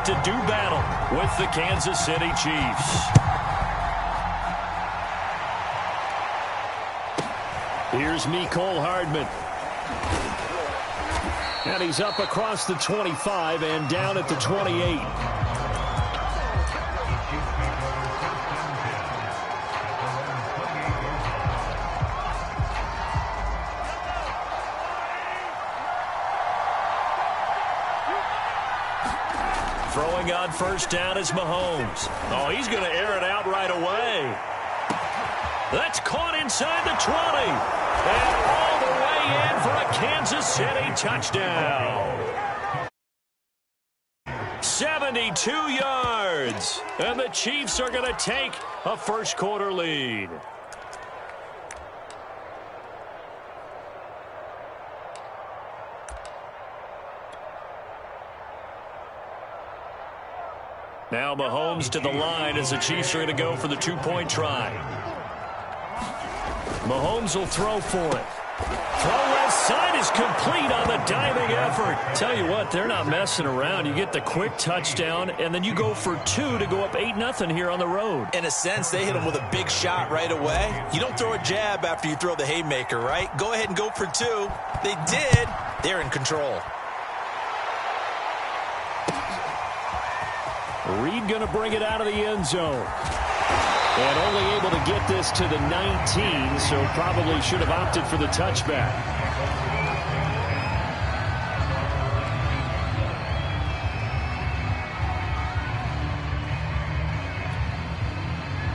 set to do battle with the Kansas City Chiefs. Here's Mecole Hardman. And he's up across the 25 and down at the 28. Throwing on first down is Mahomes. Oh, he's going to air it out right away. That's caught inside the 20. And all the way in for a Kansas City touchdown. 72 yards. And the Chiefs are going to take a first quarter lead. Now Mahomes to the line as the Chiefs are going to go for the two-point try. Mahomes will throw for it. Throw left side is complete on the diving effort. Tell you what, they're not messing around. You get the quick touchdown, and then you go for two to go up 8-0 here on the road. In a sense, they hit him with a big shot right away. You don't throw a jab after you throw the haymaker, right? Go ahead and go for two. They did. They're in control. Reed going to bring it out of the end zone. And only able to get this to the 19, so probably should have opted for the touchback.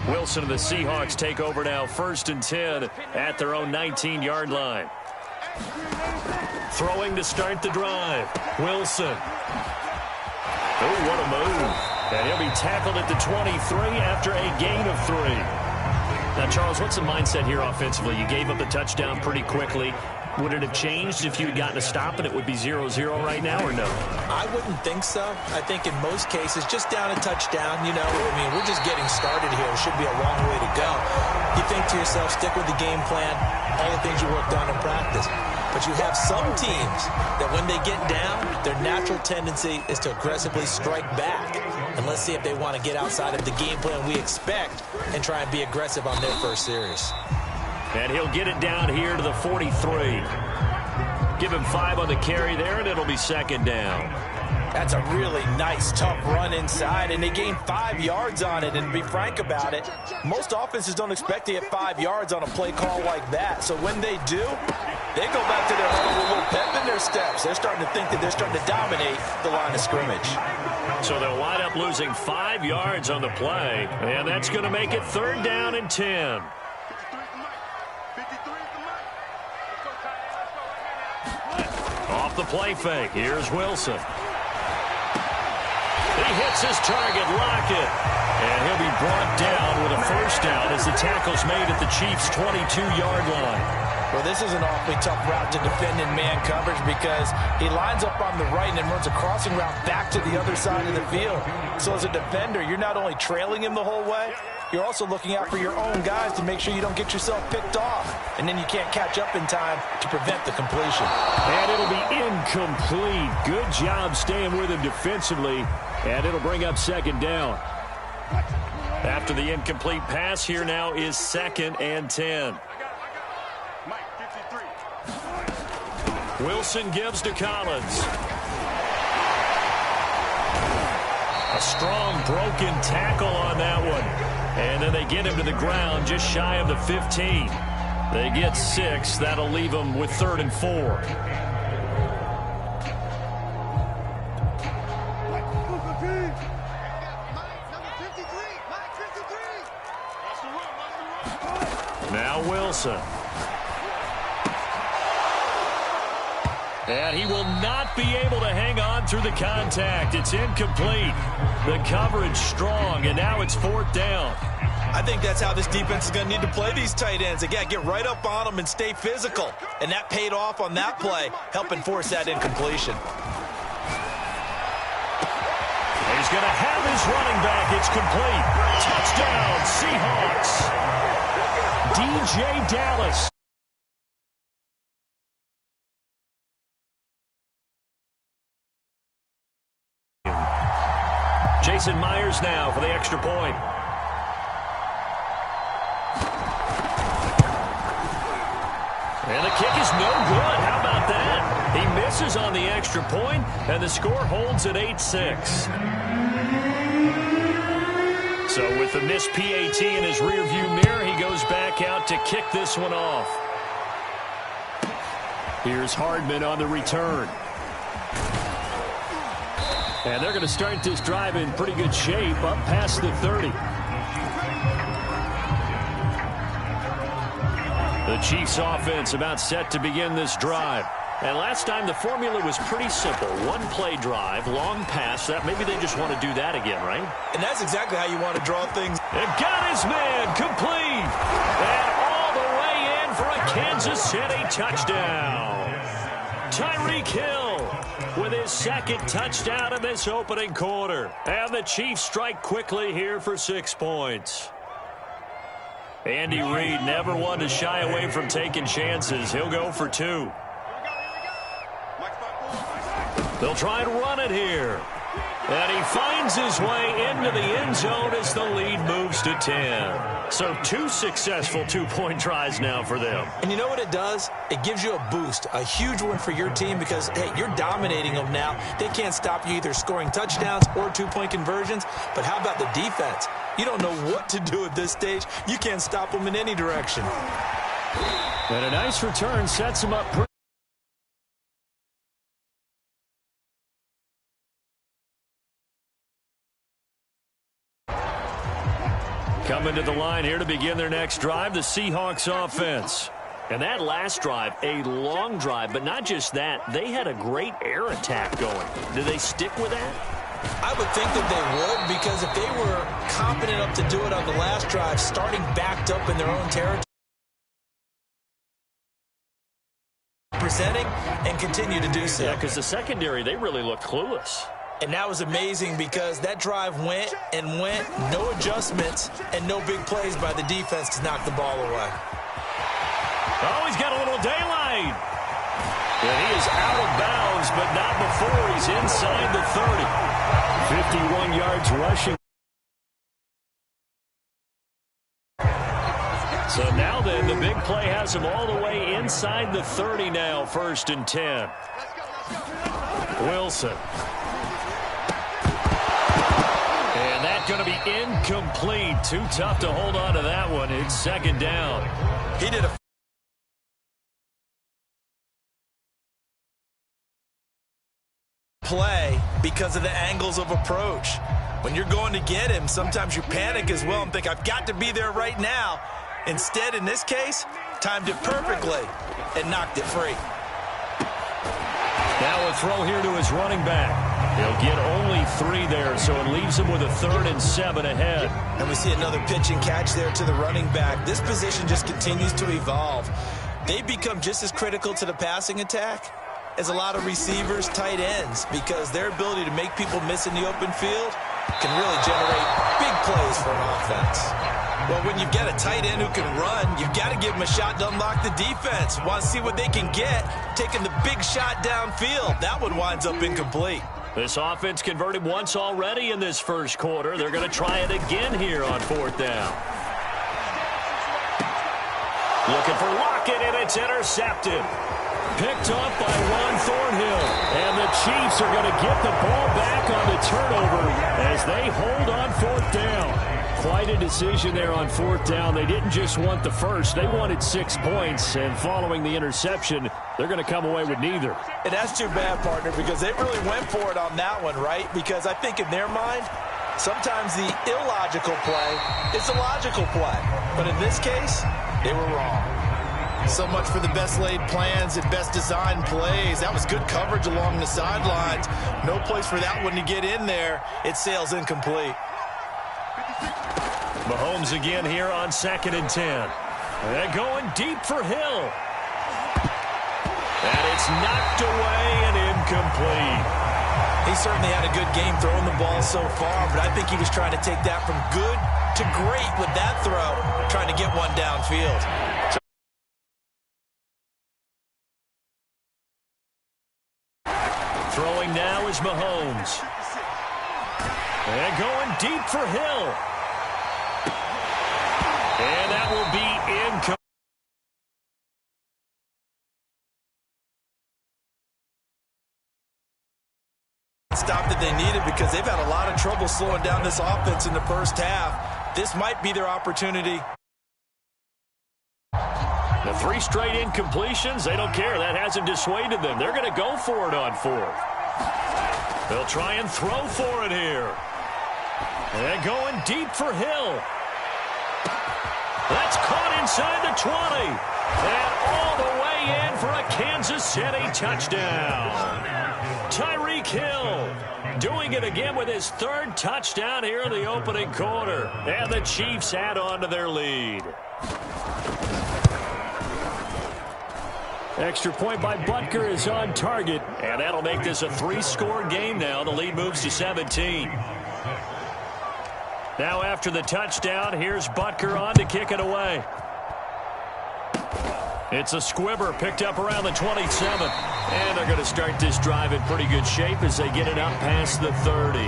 Wilson and the Seahawks take over now, 1st and 10 at their own 19-yard line. Throwing to start the drive. Wilson. Oh, what a move. And he'll be tackled at the 23 after a gain of 3. Now, Charles, what's the mindset here offensively? You gave up the touchdown pretty quickly. Would it have changed if you had gotten a stop and it would be 0-0 right now, or no? I wouldn't think so. I think in most cases, just down a touchdown, you know, I mean, we're just getting started here. It should be a long way to go. You think to yourself, stick with the game plan, all the things you worked on in practice. But you have some teams that when they get down, their natural tendency is to aggressively strike back. And let's see if they want to get outside of the game plan we expect and try and be aggressive on their first series. And he'll get it down here to the 43. Give him 5 on the carry there, and it'll be 2nd down. That's a really nice, tough run inside, and they gained 5 yards on it. And to be frank about it, most offenses don't expect to get 5 yards on a play call like that. So when they do, they go back to their huddle with a little pep in their steps. They're starting to think that they're starting to dominate the line of scrimmage. So they'll wind up losing 5 yards on the play, and that's going to make it 3rd down and 10. Off the play fake, here's Wilson. He hits his target, Lockett. And he'll be brought down with a 1st down as the tackle's made at the Chiefs' 22-yard line. Well, this is an awfully tough route to defend in man coverage because he lines up on the right and then runs a crossing route back to the other side of the field. So as a defender, you're not only trailing him the whole way, you're also looking out for your own guys to make sure you don't get yourself picked off. And then you can't catch up in time to prevent the completion. And it'll be incomplete. Good job staying with him defensively. And it'll bring up 2nd down. After the incomplete pass, here now is 2nd and 10. Wilson gives to Collins. A strong broken tackle on that one. And then they get him to the ground just shy of the 15. They get 6. That'll leave them with 3rd and 4. Now Wilson. And he will not be able to hang on through the contact. It's incomplete. The coverage strong, and now it's 4th down. I think that's how this defense is going to need to play these tight ends. They got to get right up on them and stay physical. And that paid off on that play, helping force that incompletion. He's going to have his running back. It's complete. Touchdown, Seahawks. DJ Dallas. Jason Myers now for the extra point. And the kick is no good. How about that? He misses on the extra point, and the score holds at 8-6. So with the missed PAT in his rearview mirror, he goes back out to kick this one off. Here's Hardman on the return. And they're going to start this drive in pretty good shape, up past the 30. The Chiefs offense about set to begin this drive. And last time the formula was pretty simple. One play drive, long pass. That maybe they just want to do that again, right? And that's exactly how you want to draw things. And got his man complete. And all the way in for a Kansas City touchdown. Tyreek Hill with his second touchdown in this opening quarter. And the Chiefs strike quickly here for 6 points. Andy Reid never one to shy away from taking chances. He'll go for 2. They'll try and run it here. And he finds his way into the end zone as the lead moves to 10. So 2 successful two-point tries now for them. And you know what it does? It gives you a boost, a huge one for your team because, hey, you're dominating them now. They can't stop you either scoring touchdowns or two-point conversions. But how about the defense? You don't know what to do at this stage. You can't stop them in any direction. And a nice return sets him up pretty. Coming to the line here to begin their next drive, the Seahawks offense. And that last drive, a long drive, but not just that. They had a great air attack going. Do they stick with that? I would think that they would, because if they were confident enough to do it on the last drive, starting backed up in their own territory, presenting and continue to do so. Yeah, because the secondary, they really looked clueless. And that was amazing because that drive went and went, no adjustments, and no big plays by the defense to knock the ball away. Oh, he's got a little daylight. And he is out of bounds, but not before he's inside the 30. 51 yards rushing. So now then, the big play has him all the way inside the 30 now, 1st and 10. Wilson. And that's going to be incomplete. Too tough to hold on to that one. It's 2nd down. He did a play because of the angles of approach. When you're going to get him, sometimes you panic as well and think, I've got to be there right now. Instead, in this case, timed it perfectly and knocked it free. Now a throw here to his running back. He'll get only 3 there, so it leaves him with a 3rd and 7 ahead. And we see another pitch and catch there to the running back. This position just continues to evolve. They become just as critical to the passing attack as a lot of receivers, tight ends, because their ability to make people miss in the open field can really generate big plays for an offense. Well, when you've got a tight end who can run, you've got to give him a shot to unlock the defense. Want to see what they can get, taking the big shot downfield. That one winds up incomplete. This offense converted once already in this first quarter. They're going to try it again here on 4th down. Looking for Lockett, and it's intercepted. Picked up by Juan Thornhill. And the Chiefs are going to get the ball back on the turnover as they hold on 4th down. Quite a decision there on 4th down. They didn't just want the first. They wanted 6 points. And following the interception, they're going to come away with neither. And that's too bad, partner, because they really went for it on that one, right? Because I think in their mind, sometimes the illogical play is a logical play. But in this case, they were wrong. So much for the best laid plans and best designed plays. That was good coverage along the sidelines. No place for that one to get in there. It sails incomplete. Mahomes again here on 2nd and 10. And going deep for Hill. And it's knocked away and incomplete. He certainly had a good game throwing the ball so far, but I think he was trying to take that from good to great with that throw, trying to get one downfield. Throwing now is Mahomes. And going deep for Hill. And that will be incomplete. Stop that they needed because they've had a lot of trouble slowing down this offense in the first half. This might be their opportunity. The 3 straight incompletions, they don't care. That hasn't dissuaded them. They're going to go for it on 4th. They'll try and throw for it here. And going deep for Hill. That's caught inside the 20. And all the way in for a Kansas City touchdown. Tyreek Hill doing it again with his 3rd touchdown here in the opening quarter. And the Chiefs add on to their lead. Extra point by Butker is on target. And that'll make this a 3-score game now. The lead moves to 17. Now after the touchdown, here's Butker on to kick it away. It's a squibber picked up around the 27. And they're going to start this drive in pretty good shape as they get it up past the 30.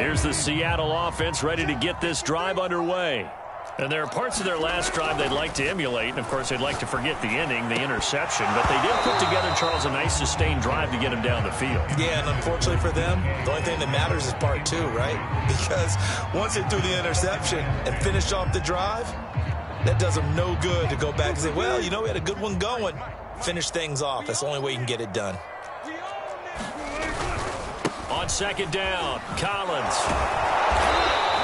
Here's the Seattle offense ready to get this drive underway. And there are parts of their last drive they'd like to emulate. And, of course, they'd like to forget the ending, the interception. But they did put together, Charles, a nice sustained drive to get him down the field. Yeah, and unfortunately for them, the only thing that matters is part 2, right? Because once they threw the interception and finished off the drive, that does them no good to go back and say, well, you know, we had a good one going. Finish things off. That's the only way you can get it done. On 2nd down, Collins.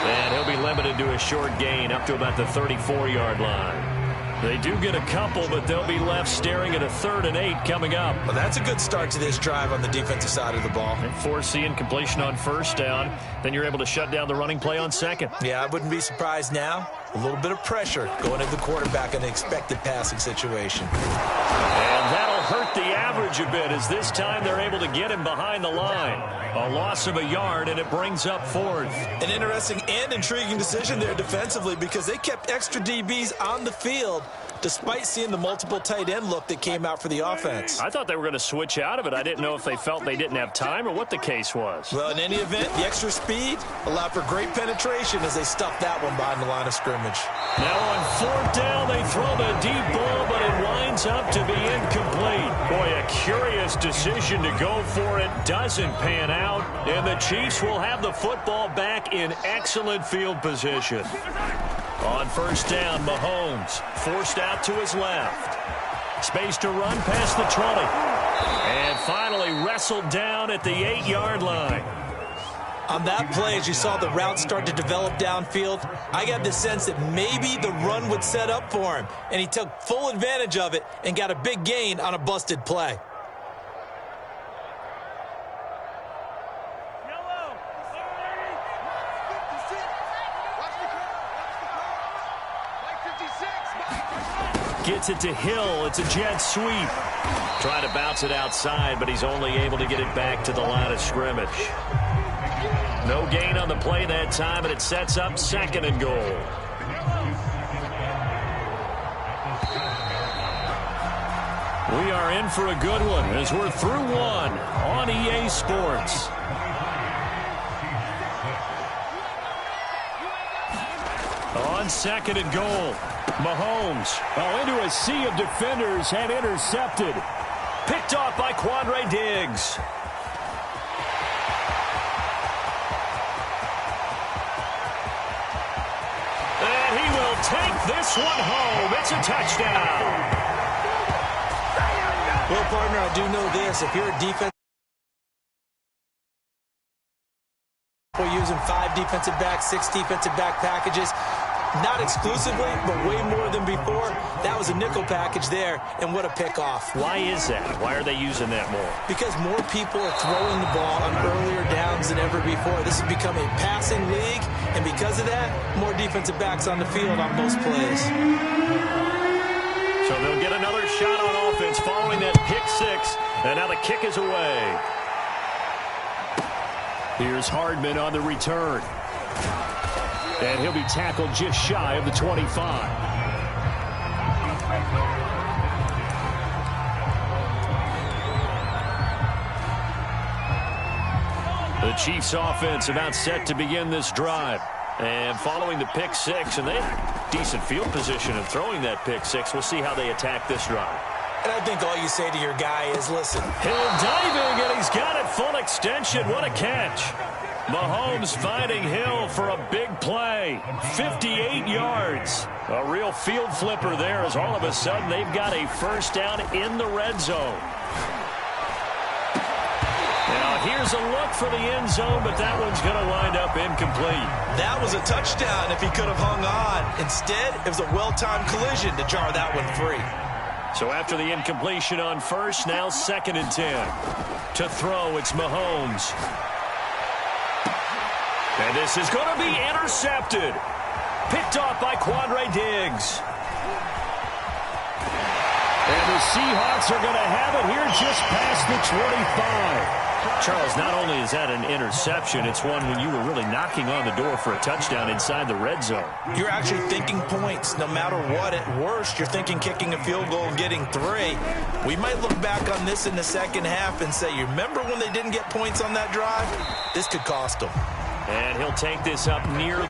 And he'll be limited to a short gain up to about the 34-yard line. They do get a couple, but they'll be left staring at a 3rd and 8 coming up. Well, that's a good start to this drive on the defensive side of the ball. And force the incompletion on 1st down. Then you're able to shut down the running play on 2nd. Yeah, I wouldn't be surprised now. A little bit of pressure going into the quarterback in an expected passing situation. And that'll hurt the average a bit as this time they're able to get him behind the line. A loss of a yard, and it brings up 4th. An interesting and intriguing decision there defensively because they kept extra DBs on the field despite seeing the multiple tight end look that came out for the offense. I thought they were going to switch out of it. I didn't know if they felt they didn't have time or what the case was. Well, in any event, the extra speed allowed for great penetration as they stuffed that one behind the line of scrimmage. Now on 4th down, they throw the deep ball, but it winds up to be incomplete. Boy, a curious decision to go for it. Doesn't pan out, and the Chiefs will have the football back in excellent field position. On 1st down, Mahomes forced out to his left. Space to run past the 20. And finally wrestled down at the 8-yard line. On that play, as you saw the route start to develop downfield, I got the sense that maybe the run would set up for him. And he took full advantage of it and got a big gain on a busted play. Gets it to Hill. It's a jet sweep. Trying to bounce it outside, but he's only able to get it back to the line of scrimmage. No gain on the play that time, and it sets up 2nd and goal. We are in for a good one as we're through one on EA Sports. On 2nd and goal. Mahomes, into a sea of defenders and intercepted. Picked off by Quandre Diggs. And he will take this one home. It's a touchdown. Well, partner, I do know this. If you're a defense, we're using 5 defensive backs, 6 defensive back packages. Not exclusively, but way more than before. That was a nickel package there, and what a pickoff. Why is that? Why are they using that more? Because more people are throwing the ball on earlier downs than ever before. This has become a passing league, and because of that, more defensive backs on the field on most plays. So they'll get another shot on offense following that pick 6, and now the kick is away. Here's Hardman on the return. And he'll be tackled just shy of the 25. The Chiefs offense about set to begin this drive. And following the pick six, and they have decent field position of throwing that pick six. We'll see how they attack this drive. And I think all you say to your guy is, listen. Hill diving, and he's got it full extension. What a catch. Mahomes finding Hill for a big play. 58 yards. A real field flipper there as all of a sudden they've got a first down in the red zone. Now here's a look for the end zone, but that one's going to wind up incomplete. That was a touchdown if he could have hung on. Instead, it was a well-timed collision to jar that one free. So after the incompletion on first, now 2nd and 10. To throw, it's Mahomes. And this is going to be intercepted. Picked off by Quandre Diggs. And the Seahawks are going to have it here just past the 25. Charles, not only is that an interception, it's one when you were really knocking on the door for a touchdown inside the red zone. You're actually thinking points no matter what. At worst, you're thinking kicking a field goal and getting 3. We might look back on this in the second half and say, you remember when they didn't get points on that drive? This could cost them. And he'll take this up near